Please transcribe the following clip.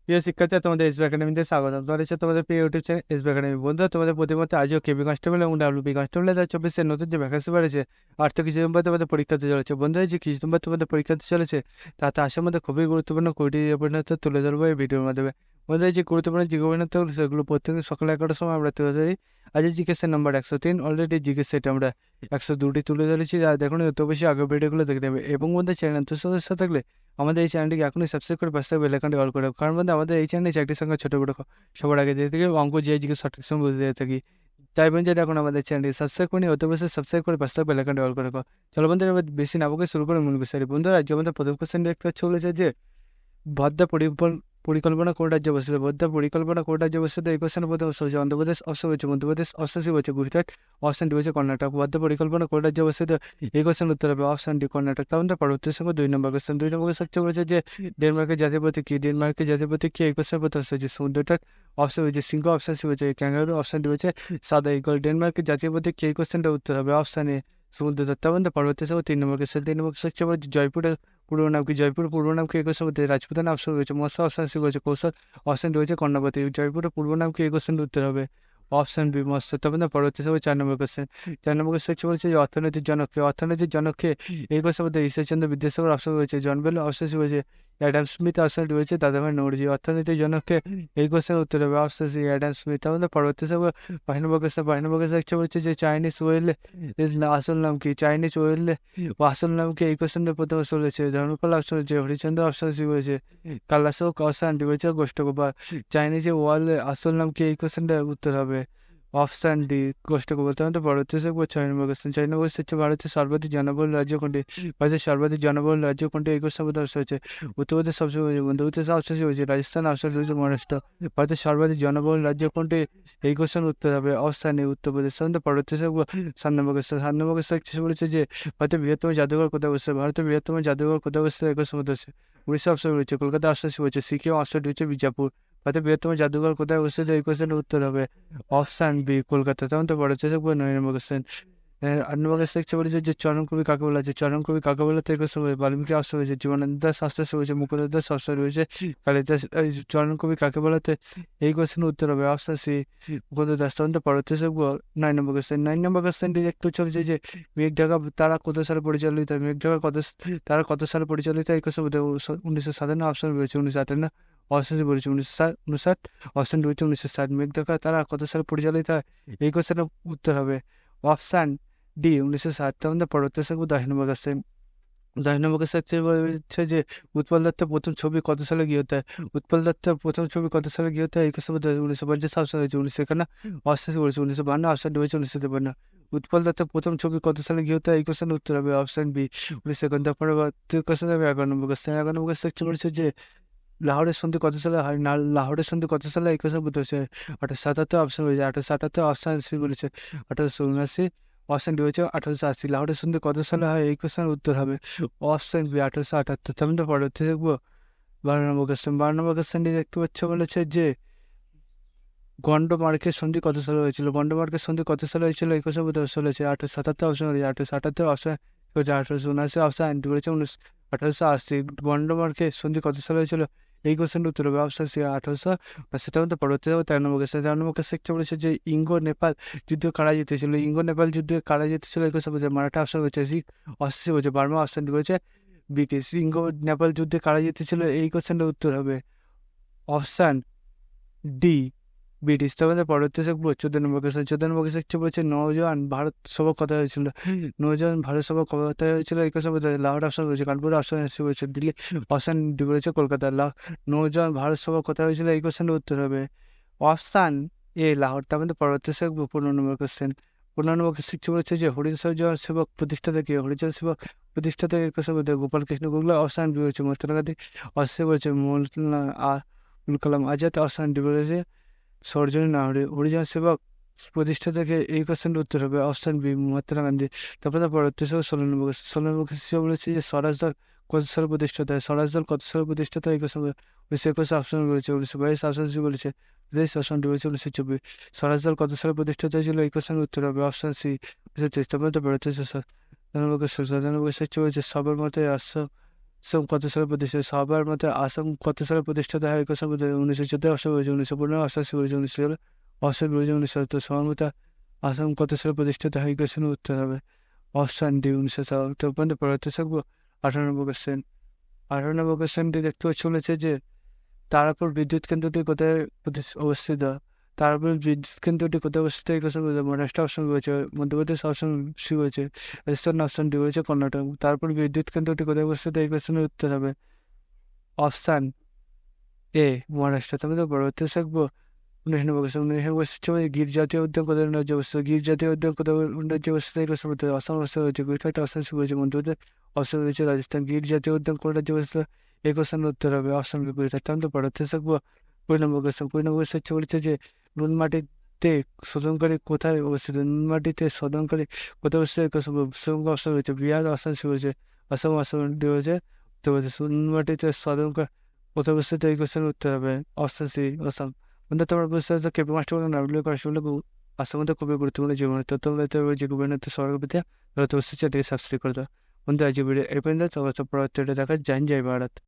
প্রিয় শিক্ষার্থী, তোমাদের এসবি একাডেমিতে স্বাগতম। তোমাদের সাথে তোমাদের প্রিয় ইউটিউব চ্যানেল এসবি একাডেমি। বন্ধুরা, তোমাদের প্রতিমত আজও কেবি কনস্টেবল এবং ডাব্লিউবি কনস্টেবল 2024 নতুন যে ভ্যাকেন্সি বাড়েছে আর তো কিছুদিন পর তোমাদের পরীক্ষাতে চলেছে। বন্ধুরা, যে কিছুদিন পর তোমাদের পরীক্ষাতে চলেছে তাতে আসার মধ্যে খুবই গুরুত্বপূর্ণ কুড়িটি পরিণত তুলে ধরবো এই ভিডিওর মাধ্যমে। বন্ধুরা, যে গুরুত্বপূর্ণ যে পরিণতগুলো সেগুলো প্রত্যেকদিন সকাল 11টার সময় আমরা তুলে ধরি। আজ জিজ্ঞাসা নম্বর 103, অলরেডি জিজ্ঞাসা সেটা আমরা 102টি তুলে ধরেছি। আর দেখুন, এত বেশি আগের ভিডিওগুলো দেখে নেবে এবং বন্ধুদের চ্যানেল সদস্য থাকলে আমাদের এই চ্যানেলটিকে এখনই সাবস্ক্রাইব করে পাশে বেল আইকনটি অল করে রাখো। কারণ বন্ধু, আমাদের এই চ্যানেলে চাকরির সঙ্গে ছোটো বড়ো সবার আগে দিয়ে থেকে অঙ্ক জিকে সঠিক সময় বুঝে দিয়ে থাকি। তাই বন্ধু, যেটা এখন আমাদের চ্যানেলটি সাবস্ক্রাইব করে অত বেশি সাবস্ক্রাইব করে পাশে বেল আইকনটি অল করে রাখো। চলো বন্ধুরা, এবার বেশি না বকে শুরু করে মূল বিষয়। বন্ধুরা, আজকে আমাদের প্রথম কোশ্চেন দেখতে পাচ্ছি বলেছে যে ভদ্রা পরিকল্পনা কোন রাজ্যে অবস্থিত? ভদ্রা পরিকল্পনা কোন রাজ্যে অবস্থিত? এই কোশ্চেনের প্রথম অপশন হচ্ছে অন্ধ্রপ্রদেশ, অপশন হচ্ছে মধ্যপ্রদেশ, অপশন সি হচ্ছে গুজরাট, অপশন ডি হচ্ছে কর্ণাটক। ভদ্রা পরিকল্পনা কোন রাজ্যে অবস্থিত? এই কোশ্চেন উত্তর হবে অপশন ডি, কর্ণাটক। তার মধ্যে পরবর্তী সঙ্গে 2 নম্বর কোশ্চেন। 2 নম্বর কোশ্চেন বলেছে যে ডেনমার্কের জাতীয় প্রতীক কি? ডেনমার্কের জাতীয় প্রতীক কি? এই কোশ্চেনের প্রথম হচ্ছে সমুদ্রটার, অপশন হচ্ছে সিংহ, অপশন সি হচ্ছে ক্যাঙ্গারু, অপশন ডি হচ্ছে সাদা ঈগল। ডেনমার্কের জাতীয় প্রতীক কি? এই কোশ্চেনটা উত্তর হবে অপশন এ, সমুদ্রতট। তার মধ্যে পরবর্তী সঙ্গে 3 নম্বর কোশ্চেন। 3 নম্বর কোশ্চেন বলছে জয়পুরের পূর্ব নাম কি? জয়পুর পূর্ব নাম কি? এই কোশ্চেন রাজপুতানা, অপশন রয়েছে মশা, অপশন সি রয়েছে কৌশল, অপশন ডি হচ্ছে কর্ণাবতী। জয়পুরের পূর্ব নাম কি? এই কোশ্চেন উত্তর হবে অপশন বি, মৎস্য। তবে না, পরবর্তী সময় 4 নম্বর কোশ্চেন। 4 নম্বর কোশ্চেন হচ্ছে বলছে যে অর্থনৈতিক জনক কে? অর্থনৈতিক জনক কে? এই কোশ্চেন মধ্যে ঈশ্বরচন্দ্র বিদ্যাসাগর, অপশন রয়েছে জন বেল, অপশন সি রয়েছে অ্যাডাম স্মিথ, অপশন ডি রয়েছে দাদাভাই নওরোজি। অর্থনৈতিক জনক কে? এই কোশ্চেন উত্তর হবে অপশন সি, অ্যাডাম স্মিথ। তাহলে পরবর্তী সময় 5 নম্বর কোশ্চেন। 5 নম্বর কোশ্চেন হচ্ছে বলছে যে চাইনিজ ওয়েল আসল নাম কি? চাইনিজ ওয়েল আসল নাম কি? এই কোশ্চেনটা প্রথমে চলেছে ধর্মপাল, অপশন হচ্ছে হরিচন্দ্র, অপশন সি রয়েছে কালাশোক, অপশন ডি রয়েছে গোষ্ঠগোপাল। চাইনিজে ওয়ার্ল্ড আসল নাম কি? এই কোশ্চেনটার উত্তর হবে অপশন ডি, গোষ্ঠগোপাল। তাহলে ভারতীয় 6 নম্বর কোশ্চেন। 6 নম্বর কোশ্চেন হচ্ছে ভারতের সর্বাধিক জনবহুল রাজ্য কোনটি? ভারতের সর্বাধিক জনবহুল রাজ্য কোনটি? এই কোশ্চেন প্রথমে হচ্ছে উত্তরপ্রদেশ, সবচেয়ে মধ্যপ্রদেশ, অপশন সি হয়েছে রাজস্থান, অপশন ডি হচ্ছে মহারাষ্ট্র। ভারতের সর্বাধিক জনবহুল রাজ্য কোনটি? এই কোশ্চেন উত্তর হবে অপশন এ, উত্তরপ্রদেশ। তাহলে ভারতীয় 7 নম্বর কোশ্চেন। 7 নম্বর কোশ্চেন হচ্ছে বলেছে যে ভারতের বৃহত্তম জাদুঘর কোথায় অবস্থিত? ভারতের বৃহত্তম জাদুঘর কোথায় অবস্থিত? এই কোশ্চেন হচ্ছে উড়িষ্যা, অপশন রয়েছে কলকাতা, অপশন সি হচ্ছে সিকিম, অপশন ডি হচ্ছে বিজাপুর। ভারতের বৃহত্তম জাদুঘর কোথায় অবস্থিত? এই কোশ্চেনের উত্তর হবে অপশন বি, কলকাতা। তেমন তো বড় চেষ্টা করবো 9 নম্বর কোশ্চেন। 8 নম্বর কোশ্চেন বলেছে যে চরম কবি কাকে বলা আছে? চরম কবি কাকে বলা? তো এই কোশ্চেন বাল্মীকি, অপশন রয়েছে জীবনানন্দ দাশ, অপশন রয়েছে মুকুন্দ দাস, অপশন রয়েছে কালিদাস। চরম কবি কাকে বলা? তো এই কোশ্চেনের উত্তর হবে অপশন সি, মুকুন্দ দাস। তখন তো পরবর্তী শিখবো 9 নম্বর কোশ্চেন। 9 নম্বর কোশ্চেনটি একটু চলছে যে মেঘ ঢাকা তারা কত সালে পরিচালিত হয়? মেঘ ঢাকা তারা কত সালে পরিচালিত হয়? এই কোশ্চেন 1957, অপশন রয়েছে 1958, অপশন সি বলেছে 1959, অপশন রয়েছে 1960। মেঘ ঢাকা তারা কত সালে পরিচালিত হয়? এই কোশ্চেনের উত্তর হবে অপশান ডি, 1960। আমাদের পরবর্তী শিখবো 10 নম্বর কোশ্চেন। 10 নম্বর কোশ্চেন হচ্ছে যে উৎপল দত্তের প্রথম ছবি কত সালে গিয়ে হতে হয়? উৎপল দত্তের প্রথম ছবি কত সালে গিয়ে হতে হয়? এই কোশ্চেন 1950, অপশন হয়েছে 1951, অপশন সি বলেছে 1952, অপশন ডি হয়েছে 1953। উৎপল দত্তের প্রথম ছবি কত সালে গিয়ে হতে হয়? এই কোশ্চেনের উত্তর হবে অপশন বি, 1951। তারপরে কোশ্চেন হবে 11 নম্বর কোশ্চেন। 11 নম্বর কোশ্চেন বলেছে যে লাহোরের সন্ধি কত সালে হয়? না, লাহোরের সন্ধি কত সালে? এই কোশ্চেন বলতে হচ্ছে 1877, অপশন হয়েছে 1877, অপশন সি বলেছে 1879, অপশন ডি হয়েছে 1880। লাহোরের সন্ধি কত সালে হয়? এই কোশ্চেনের উত্তর হবে অপশন বি, 1878। তেমন তো পরবর্তী দেখবো 12 নম্বর কোশ্চেন। 12 নম্বর কোশ্চেনটি দেখতে পাচ্ছ বলেছে যে গন্ডমার্কের সন্ধি কত সালে হয়েছিল? গন্ডমার্কের সন্ধি কত সালে হয়েছিল? এই কোশ্চেন বলতে চলেছে 1877, অপশন হয়েছে 1878, অপশন হয়েছে 1879, অপশন ডি হয়েছে 1880। গন্ডমার্কের সন্ধি কত সালে হয়েছিল? এই কোশ্চেনটা উত্তর হবে অপশন সি, 1880। তেমন তো পরবর্তী 13 নম্বর কোশ্চেন। 13 নম্বর কোশ্চেন বলেছে যে ইঙ্গো নেপাল যুদ্ধ কারা জিতেছিল? ইঙ্গো নেপাল যুদ্ধে কারা জিতেছিল? এই কোশ্চেন বলছে মারাঠা, অপশন হয়েছে শিখ, অপশন সি হয়েছে বার্মা, অপশন ডি হয়েছে ব্রিটিশ। ইঙ্গো নেপাল যুদ্ধে কারা জিতেছিল? এই কোশ্চেনটা উত্তর হবে অপশন ডি, ব্রিটিশ। তবে পরবর্তী শিখবো 14 নম্বর কোশ্চেন। 14 নম্বর কোশ্চেন বলছে নৌজওয়ান ভারত সভা কথা হয়েছিল? নৌজওয়ান ভারত সভা কথা হয়েছিল? এই কোশ্চেন বলতে লাহোর, অপশন রয়েছে কানপুর, অপশন সি রয়েছে দিল্লি, অপশন ডি রয়েছে কলকাতা। নৌজওয়ান ভারত সভা কথা হয়েছিল? এই কোশ্চেনের উত্তর হবে অপশান এ, লাহোর। তার মধ্যে পরবর্তী শিখবো 15 নম্বর কোশ্চেন। 15 নম্বর কোশ্চেন বলেছে যে হরিজন সেবক প্রতিষ্ঠাতা কে? হরিজন সেবক প্রতিষ্ঠাতা এই কোশ্চেন বলতে গোপাল কৃষ্ণ গোখলে, অপশন বি হচ্ছে মহাত্মা গান্ধী, অপশন বলছে মৌলানা আবুল কালাম আজাদ, অপশন ডি বলেছে সরজনী নাহরে। হরিজন সেবক প্রতিষ্ঠা থেকে এই কোশ্চেনের উত্তর হবে অপশন বি, মহাত্মা গান্ধী। তারপরে পরবর্তী 16 নম্বর কোশ্চেন। 16 নম্বর কোশ্চেন বলেছে যে স্বরাজ দল কত সালে প্রতিষ্ঠিত হয়? স্বরাজ দল কত সালে প্রতিষ্ঠিত হয়? এই কোশ্চেন 1921, অপশন বলেছে 1922, অপশন সি বলেছে 23, অপশন ডি বলেছে 1924। স্বরাজ দল কত সালে প্রতিষ্ঠিত হয়েছিল? এই কোশ্চেনের উত্তর হবে অপশন সি, 1923। তারপরে পরবর্তী 17 নম্বর কোশ্চেন। 17 নম্বর কোশ্চেন বলেছে সবরমতী আশ্রম আসাম কত সালে প্রতিষ্ঠিত? সবার মতে আসাম কত সালে প্রতিষ্ঠিত হয়? এই কোশ্চেন 1914 অপশন রয়েছে 1915 অপশন রয়েছে 1916 অপশন রয়েছে 1917। সবার মতে আসাম কত সালে প্রতিষ্ঠিত হয়? এই কোশ্চেনের উত্তর হবে অপশন ডি 1917। তো পর্যন্ত পড়াতে থাকবো 98 কোশ্চেন। 98 কোশ্চেনটি দেখতে চলেছে যে তারাপুর বিদ্যুৎ কেন্দ্রটি কোথায় অবস্থিত? তারাপুর বিদ্যুৎ কেন্দ্রটি কোথায় অবস্থিত? এই কোশ্চেন মহারাষ্ট্র অপশন রয়েছে, মধ্যপ্রদেশ অপশন সি রয়েছে, রাজস্থান অপশন ডি রয়েছে, কর্ণাটক। তারপর বিদ্যুৎ কেন্দ্রটি কোথায় অবস্থিত? এই কোশ্চেনের উত্তর হবে অপশান এ মহারাষ্ট্র। তাহলে পরবর্তী থাকবো 19 কোশ্চেন। 19 কোশ্চেন গির জাতীয় উদ্যান কোথায় রাজ্যে অবস্থিত? গির জাতীয় উদ্যান কোথায় রাজ্যে অবস্থিত? এই কোশ্চেন আসাম অবস্থা রয়েছে, গুজরাট অপশন সি রয়েছে, মধ্যপ্রদেশ অপশন রয়েছে, রাজস্থান। গির জাতীয় উদ্যান কোন রাজ্যে অবস্থিত? এই কোশ্চেনের উত্তর হবে অপশন বি গুজরাট। তাহলে পরবর্তী থাকবো 20 কোশ্চেন। 20 কোশ্চেন বলেছে যে নুনমাটিতে শোধনকারী কোথায় অবস্থিত? নুনমাটিতে শোধনকারী কোথায় অবস্থিত? এই কোশ্চেন অপশন রয়েছে, বিহার অপশন সি রয়েছে, আসাম অপশন ডি রয়েছে। তো নুনমাটিতে শোধনকারী কোথায় অবস্থিত? এই কোশ্চেনের উত্তর হবে অপশন সি আসাম। বন্ধু তোমরা বুঝতে পারছো কেপি মাস্টার বলে নামগুলো প্রশ্নগুলো আসার মধ্যে খুবই গুরুত্বপূর্ণ জীবনে তো তোমরা যে গভর্নর সরকার তাহলে তো অবশ্যই চ্যানেলটিকে সাবস্ক্রাইব করে দাও। বন্ধু আজ ভিডিও এই পর্যন্ত, পরবর্তী দেখা। জয় ভারত।